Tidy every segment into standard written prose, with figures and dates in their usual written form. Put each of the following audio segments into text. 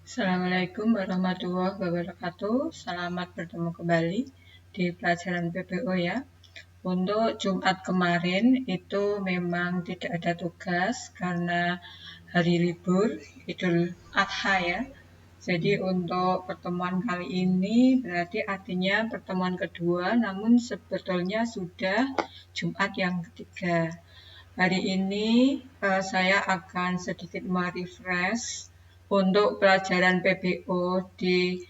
Assalamualaikum warahmatullahi wabarakatuh. Selamat bertemu kembali di pelajaran PPO ya. Untuk Jumat kemarin itu memang tidak ada tugas karena hari libur Idul Adha ya. Jadi untuk pertemuan kali ini berarti artinya pertemuan kedua, namun sebetulnya sudah Jumat yang ketiga. Hari ini saya akan sedikit merefresh untuk pelajaran PBO di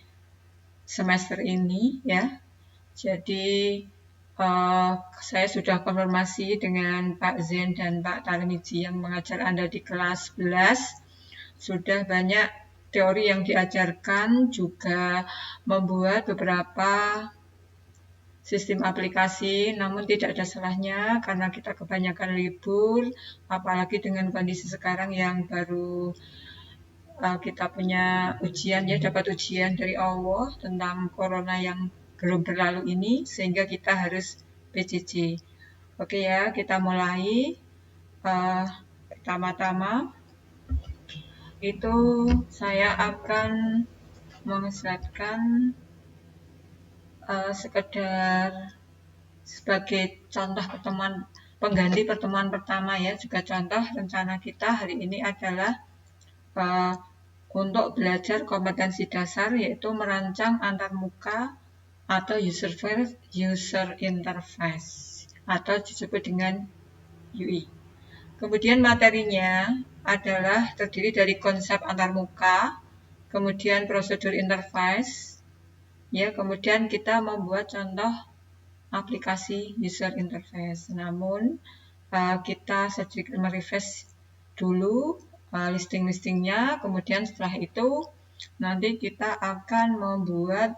semester ini ya. Jadi saya sudah konfirmasi dengan Pak Zen dan Pak Tarmizi yang mengajar Anda di kelas 11. Sudah banyak teori yang diajarkan, juga membuat beberapa sistem aplikasi, namun tidak ada salahnya karena kita kebanyakan libur, apalagi dengan kondisi sekarang yang baru kita punya ujian ya, dapat ujian dari Allah tentang corona yang belum berlalu ini, sehingga kita harus PJJ. Oke ya, kita mulai. Pertama-tama itu saya akan mengeslatkan sekedar sebagai contoh pengganti pertemuan pertama ya, juga contoh rencana kita hari ini adalah untuk belajar kompetensi dasar, yaitu merancang antarmuka atau user interface atau disebut dengan UI. Kemudian materinya adalah terdiri dari konsep antarmuka, kemudian prosedur interface, ya, kemudian kita membuat contoh aplikasi user interface. Namun kita sedikit merefresh dulu listing-listingnya, kemudian setelah itu nanti kita akan membuat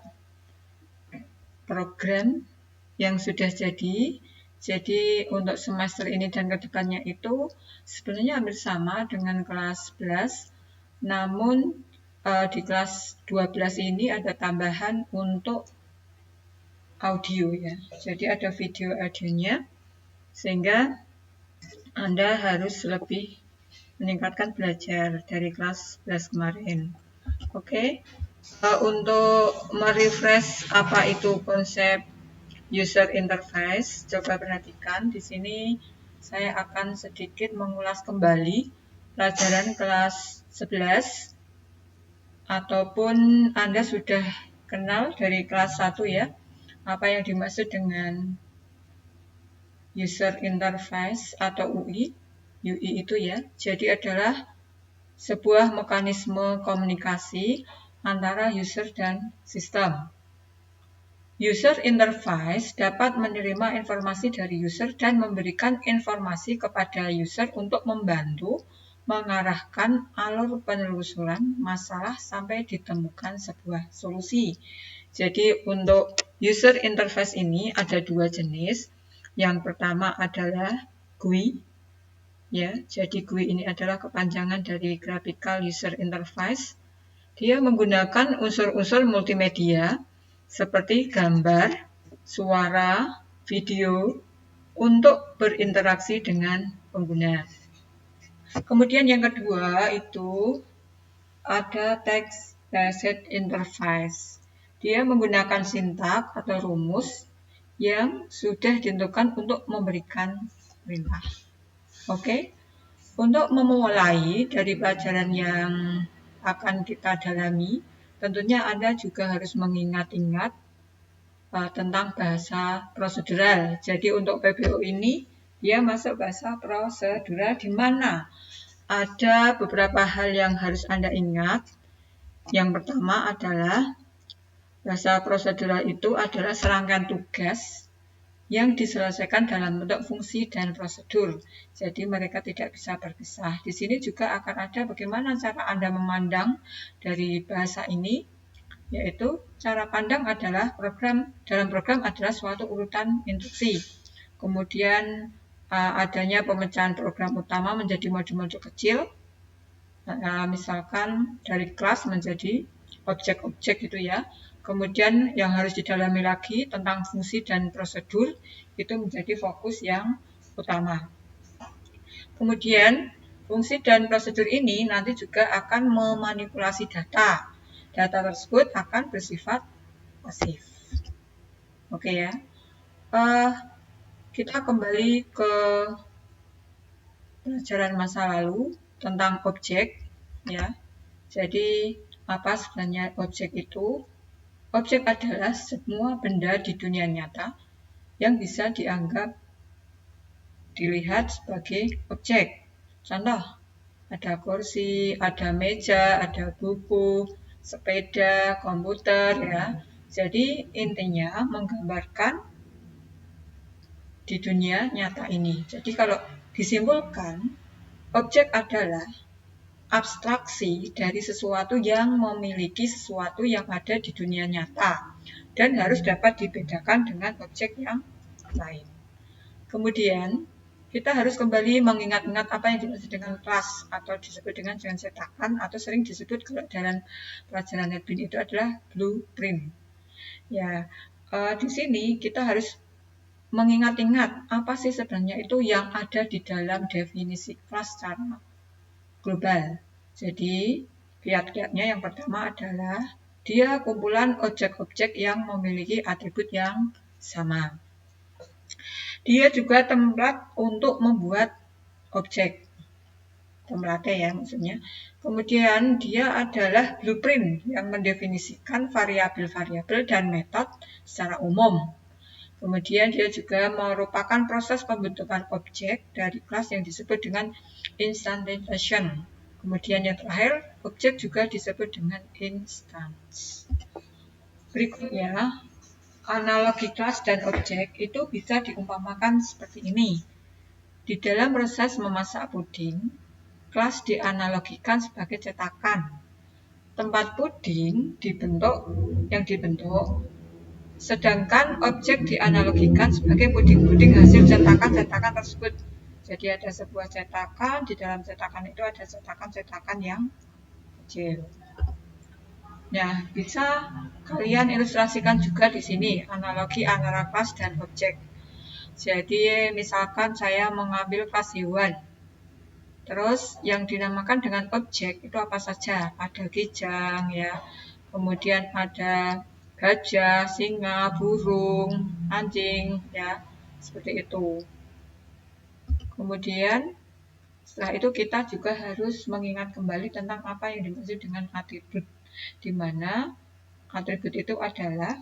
program yang sudah jadi. Jadi untuk semester ini dan kedepannya itu sebenarnya hampir sama dengan kelas 11, namun di kelas 12 ini ada tambahan untuk audio ya. Jadi ada video audionya, sehingga Anda harus lebih meningkatkan belajar dari kelas 11 kemarin. Oke. Untuk merefresh apa itu konsep user interface, coba perhatikan di sini saya akan sedikit mengulas kembali pelajaran kelas 11 ataupun Anda sudah kenal dari kelas 1 ya, apa yang dimaksud dengan user interface atau UI. UI itu ya, jadi adalah sebuah mekanisme komunikasi antara user dan sistem. User interface dapat menerima informasi dari user dan memberikan informasi kepada user untuk membantu mengarahkan alur penelusuran masalah sampai ditemukan sebuah solusi. Jadi untuk user interface ini ada dua jenis. Yang pertama adalah GUI. Ya, jadi GUI ini adalah kepanjangan dari Graphical User Interface. Dia menggunakan unsur-unsur multimedia seperti gambar, suara, video untuk berinteraksi dengan pengguna. Kemudian yang kedua itu ada text-based interface. Dia menggunakan sintak atau rumus yang sudah ditentukan untuk memberikan perintah. Oke, untuk memulai dari pelajaran yang akan kita dalami, tentunya Anda juga harus mengingat-ingat tentang bahasa prosedural. Jadi untuk PBO ini, dia masuk bahasa prosedural di mana ada beberapa hal yang harus Anda ingat. Yang pertama adalah bahasa prosedural itu adalah serangkaian tugas yang diselesaikan dalam bentuk fungsi dan prosedur. Jadi mereka tidak bisa berpisah. Di sini juga akan ada bagaimana cara Anda memandang dari bahasa ini, yaitu cara pandang adalah dalam program adalah suatu urutan instruksi. Kemudian adanya pemecahan program utama menjadi modul-modul kecil, misalkan dari kelas menjadi objek-objek gitu ya. Kemudian yang harus didalami lagi tentang fungsi dan prosedur itu menjadi fokus yang utama. Kemudian Fungsi dan prosedur ini nanti juga akan memanipulasi data. Data tersebut akan bersifat pasif. Oke ya. Kita kembali ke pelajaran masa lalu tentang objek ya. Jadi apa sebenarnya objek itu? Objek adalah semua benda di dunia nyata yang bisa dianggap dilihat sebagai objek. Contoh, ada kursi, ada meja, ada buku, sepeda, komputer ya. Jadi intinya menggambarkan di dunia nyata ini. Jadi kalau disimpulkan, objek adalah abstraksi dari sesuatu yang memiliki sesuatu yang ada di dunia nyata dan harus dapat dibedakan dengan objek yang lain. Kemudian, kita harus kembali mengingat-ingat apa yang dimaksud dengan kelas atau disebut dengan cetakan atau sering disebut kalau dalam pelajaran NetBeans itu adalah blueprint. Ya, di sini kita harus mengingat-ingat apa sih sebenarnya itu yang ada di dalam definisi kelas secara global. Jadi, kiat-kiatnya yang pertama adalah dia kumpulan objek-objek yang memiliki atribut yang sama. Dia juga tempat untuk membuat objek. Templatnya ya maksudnya. Kemudian dia adalah blueprint yang mendefinisikan variabel-variabel dan metode secara umum. Kemudian dia juga merupakan proses pembentukan objek dari kelas yang disebut dengan instantiation. Kemudian yang terakhir, objek juga disebut dengan instance. Berikutnya, analogi kelas dan objek itu bisa diumpamakan seperti ini. Di dalam proses memasak puding, kelas dianalogikan sebagai cetakan. Tempat puding yang dibentuk, sedangkan objek dianalogikan sebagai puding-puding hasil cetakan-cetakan tersebut. Jadi ada sebuah cetakan, di dalam cetakan itu ada cetakan-cetakan yang kecil. Nah, bisa kalian ilustrasikan juga di sini analogi antara kelas dan objek. Jadi misalkan saya mengambil kelas hewan. Terus yang dinamakan dengan objek itu apa saja? Ada kijang ya. Kemudian ada gajah, singa, burung, anjing, ya, seperti itu. Kemudian, setelah itu kita juga harus mengingat kembali tentang apa yang dimaksud dengan atribut, di mana atribut itu adalah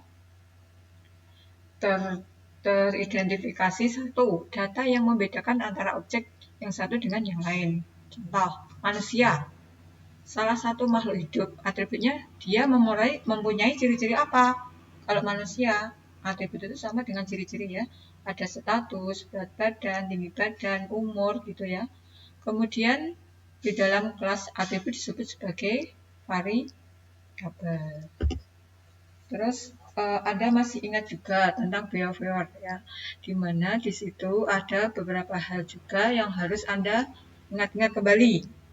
teridentifikasi satu data yang membedakan antara objek yang satu dengan yang lain. Contoh, manusia. Salah satu makhluk hidup, atributnya dia mempunyai ciri-ciri apa? Kalau manusia, atribut itu sama dengan ciri-ciri ya. Ada status, berat badan, tinggi badan, umur gitu ya. Kemudian di dalam kelas atribut disebut sebagai variabel. Terus Anda masih ingat juga tentang behavior ya. Di mana di situ ada beberapa hal juga yang harus Anda ingat-ingat kembali.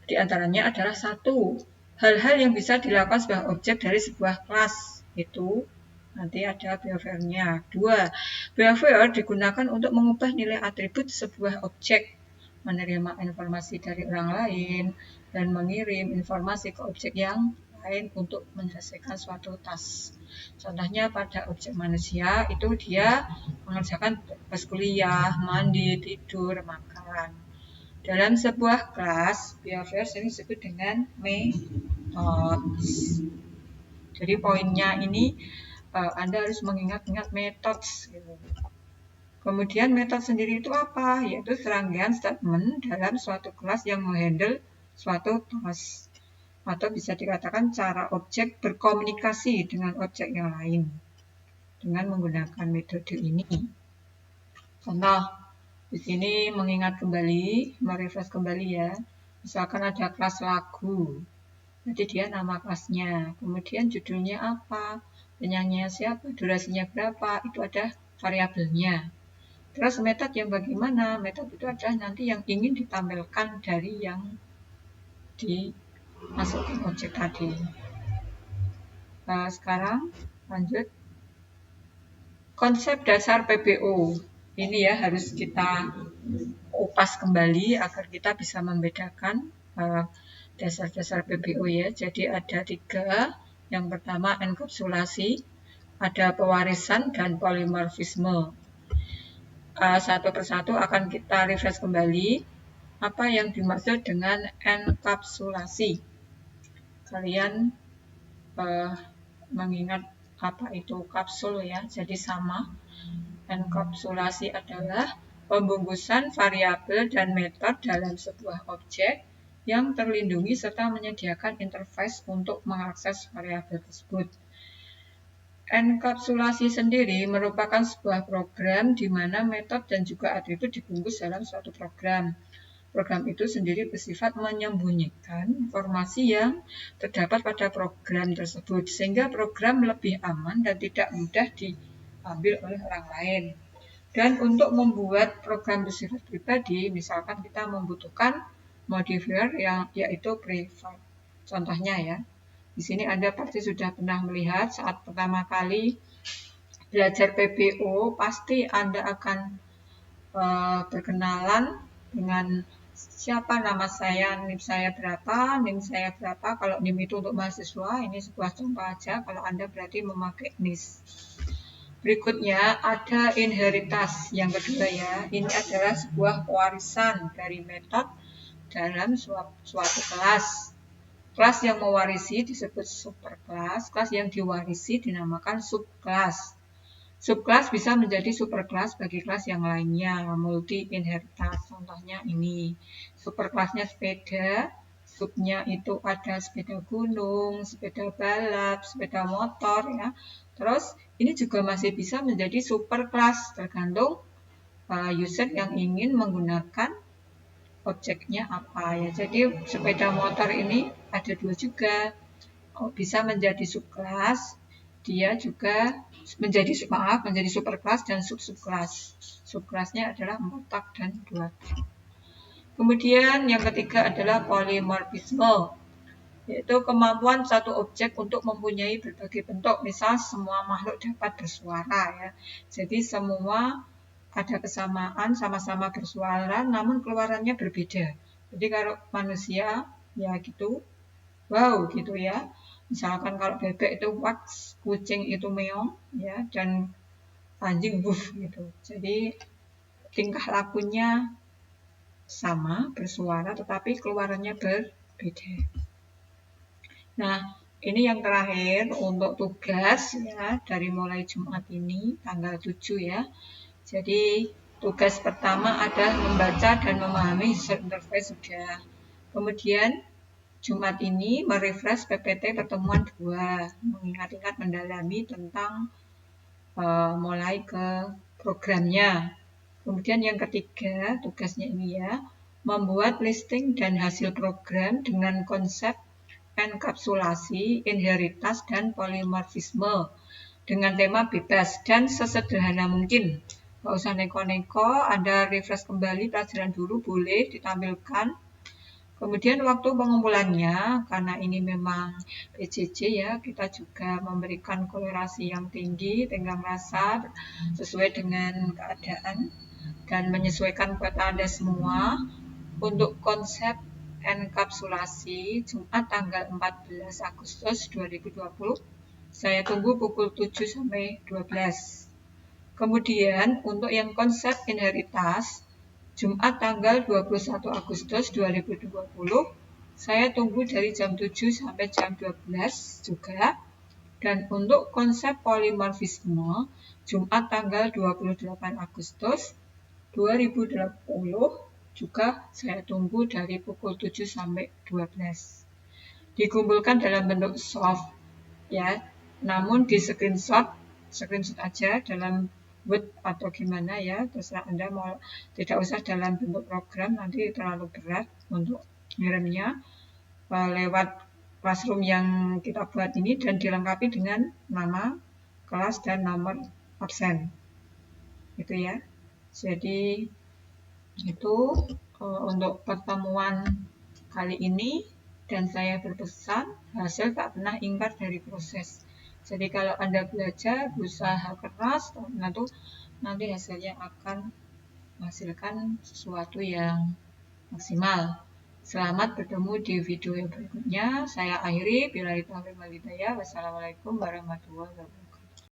Di antaranya adalah satu, hal-hal yang bisa dilakukan sebuah objek dari sebuah kelas. Itu nanti ada behaviornya. Dua, behavior digunakan untuk mengubah nilai atribut sebuah objek, menerima informasi dari orang lain, dan mengirim informasi ke objek yang lain untuk menyelesaikan suatu task. Contohnya pada objek manusia, itu dia mengerjakan tugas kuliah, mandi, tidur, makan. Dalam sebuah kelas, behavior sering disebut dengan methods. Jadi poinnya ini Anda harus mengingat-ingat methods. Kemudian metode sendiri itu apa? Yaitu serangkaian statement dalam suatu kelas yang menghandle suatu task. Atau bisa dikatakan cara objek berkomunikasi dengan objek yang lain dengan menggunakan metode ini. Contoh, di sini mengingat kembali, merefresh kembali ya. Misalkan ada kelas lagu. Nanti dia nama kelasnya. Kemudian judulnya apa? Penyanyinya siapa? Durasinya berapa? Itu ada variabelnya. Terus metode yang bagaimana? Metode itu adalah nanti yang ingin ditampilkan dari yang dimasukkan objek tadi. Nah, sekarang lanjut. Konsep dasar PBO. ini ya harus kita upas kembali agar kita bisa membedakan dasar-dasar PBO ya. Jadi ada 3. Yang pertama enkapsulasi, ada pewarisan dan polimorfisme. Satu persatu akan kita refresh kembali apa yang dimaksud dengan enkapsulasi. Kalian mengingat apa itu kapsul ya, jadi sama. Enkapsulasi adalah pembungkusan variabel dan metode dalam sebuah objek yang terlindungi serta menyediakan interface untuk mengakses variabel tersebut. Enkapsulasi sendiri merupakan sebuah program di mana metode dan juga atribut dibungkus dalam suatu program. Program itu sendiri bersifat menyembunyikan informasi yang terdapat pada program tersebut, sehingga program lebih aman dan tidak mudah diambil oleh orang lain. Dan untuk membuat program bersifat pribadi, misalkan kita membutuhkan modifier yang yaitu private. Contohnya ya, di sini Anda pasti sudah pernah melihat saat pertama kali belajar PBO, pasti Anda akan berkenalan dengan siapa nama saya, NIM saya berapa, NIM saya berapa. Kalau NIM itu untuk mahasiswa, ini sebuah contoh aja. Kalau Anda berarti memakai NIS. Berikutnya ada inheritas yang kedua ya. Ini adalah sebuah pewarisan dari metode dalam suatu kelas. Kelas yang mewarisi disebut superkelas, kelas yang diwarisi dinamakan subkelas. Subkelas bisa menjadi superkelas bagi kelas yang lainnya, multi inheritas. Contohnya ini, superkelasnya sepeda, subnya itu ada sepeda gunung, sepeda balap, sepeda motor ya. Terus ini juga masih bisa menjadi superkelas tergantung user yang ingin menggunakan objeknya apa ya. Jadi sepeda motor ini ada 2 juga. Bisa menjadi subkelas, dia juga menjadi superkelas dan subkelas. Subkelasnya adalah 4 tak dan 2 tak. Kemudian yang ketiga adalah polimorfisme, yaitu kemampuan satu objek untuk mempunyai berbagai bentuk. Misal semua makhluk dapat bersuara ya. Jadi semua ada kesamaan, sama-sama bersuara, namun keluarannya berbeda. Jadi kalau manusia ya gitu, wow gitu ya. Misalkan kalau bebek itu wax, kucing itu meong, ya, dan anjing wuff gitu. Jadi tingkah lakunya sama, bersuara, tetapi keluarannya berbeda. Nah, ini yang terakhir untuk tugas ya dari mulai Jumat ini tanggal 7 ya. Jadi tugas pertama adalah membaca dan memahami user interface sudah. Kemudian Jumat ini merefresh PPT pertemuan 2, mengingat-ingat mendalami tentang mulai ke programnya. Kemudian yang ketiga, tugasnya ini ya, membuat listing dan hasil program dengan konsep enkapsulasi, inheritas, dan polimorfisme dengan tema bebas dan sesederhana mungkin. Nggak usah neko-neko, Anda refresh kembali pelajaran dulu boleh ditampilkan. Kemudian waktu pengumpulannya, karena ini memang PJJ ya, kita juga memberikan kolerasi yang tinggi, tenggang rasa, sesuai dengan keadaan, dan menyesuaikan buat Anda semua. Untuk konsep enkapsulasi, Jumat tanggal 14 Agustus 2020, saya tunggu pukul 7 sampai 12. Kemudian untuk yang konsep inheritas, Jumat tanggal 21 Agustus 2020, saya tunggu dari jam 7 sampai jam 12 juga. Dan untuk konsep polimorfisme, Jumat tanggal 28 Agustus 2020 juga saya tunggu dari pukul 7 sampai 12. Dikumpulkan dalam bentuk soft ya, namun di screenshot aja dalam Word atau gimana ya, terserah Anda mau, tidak usah dalam bentuk program, nanti terlalu berat untuk ngirimnya lewat classroom yang kita buat ini dan dilengkapi dengan nama kelas dan nomor absen gitu ya. Jadi itu untuk pertemuan kali ini, dan saya berpesan hasil tak pernah ingkar dari proses. Jadi kalau Anda belajar, berusaha keras, nanti hasilnya akan menghasilkan sesuatu yang maksimal. Selamat bertemu di video yang berikutnya. Saya akhiri. Billahi taufiq wal hidayah. Wassalamualaikum warahmatullahi wabarakatuh.